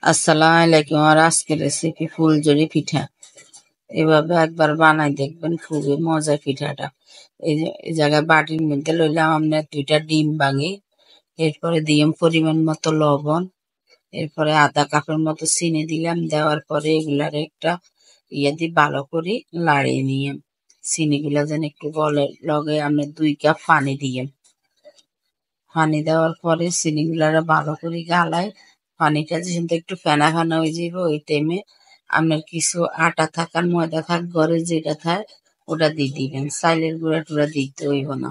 আসসালামু আলাইকুম। আমার আজকের রেসিপি ফুলঝুরি পিঠা। এভাবে একবার বানাই দেখবেন, খুবই মজা পিঠাটা। এই জায়গায় বাটির মধ্যে লইলাম আপনার 2টা ডিম ভাঙি, এরপরে দিলাম পরিমাণ মতো লবণ, এরপরে আধা কাপের মতো চিনি দিলাম। দেওয়ার পরে এগুলার একটা দিয়ে ভালো করে লাড়িয়ে নিয়ে চিনিগুলা যেন একটু গলে, লগে আপনার 2 কাপ পানি দিয়ে, পানি দেওয়ার পরে চিনিগুলারে ভালো করে গালায়। পানিটা যেহেতু একটু ফেনা ফেনা হয়ে যাব, ওই টাইমে আপনার কিছু আটা থাকার ময়দা থাক ঘরে যেটা থাক ওটা দিয়ে দিবেন। চাইলের গুঁড়া টুড়া দিতে হইব না।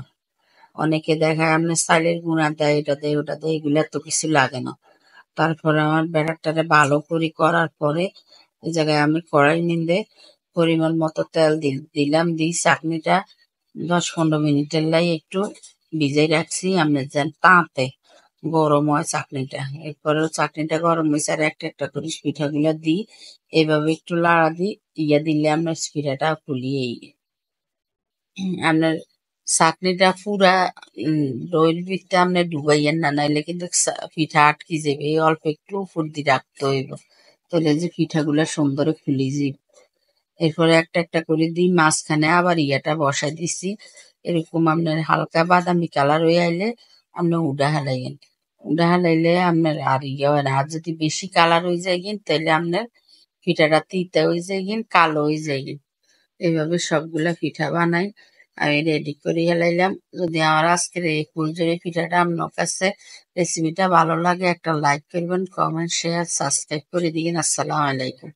অনেকে দেখায় আপনার চাইলের গুঁড়া দেয়, এটা দেয় ওটা দেয়, এগুলো তো কিছু লাগে না। তারপরে আমার ব্যাটারটারে ভালো করে করার পরে এই জায়গায় আমি কড়াই নিন্দে পরিমাণ মতো তেল দিলাম। দিই চাটনিটা 10-15 মিনিটের লাই একটু ভিজাই রাখছি, আমি যেন তাঁতে গরম হয় চাটনিটা। এরপরেও চাটনিটা গরম হয়েছে আর একটা একটা করে পিঠাগুলো দিই, এভাবে একটু লাড়া দিই। দিলে আপনার পিঠাটা ফুলিয়ে আপনার চাটনিটা পুরা দইয়ের ভিতরে আপনি ডুবাইয়েন না, নাইলে কিন্তু পিঠা আটকে যাবে। এই অল্প একটু উপর দিয়ে রাখতে হইব, তাহলে যে পিঠাগুলা সুন্দর ফুলি যাবে। এরপরে একটা একটা করে দিই, মাঝখানে আবার ইয়াটা বসাই দিছি। এরকম আপনার হালকা বাদামি কালার হয়ে আইলে আপনি উডা হালাইয়েন। উডা হালাইলে আপনার আর ইয়ে হয় না। আর যদি বেশি কালার হয়ে যায় গিন, তাহলে আপনার পিঠাটা তিতা হয়ে যায় গিন, কালো হয়ে যায় গিন। এইভাবে সবগুলা পিঠা বানাই আমি রেডি করে হেলাইলাম। যদি আমার আজকের এই ফুলঝুরি পিঠাটা আপনার কাছে রেসিপিটা ভালো লাগে, একটা লাইক করবেন, কমেন্ট, শেয়ার, সাবস্ক্রাইব করে দিন। আসসালামু আলাইকুম।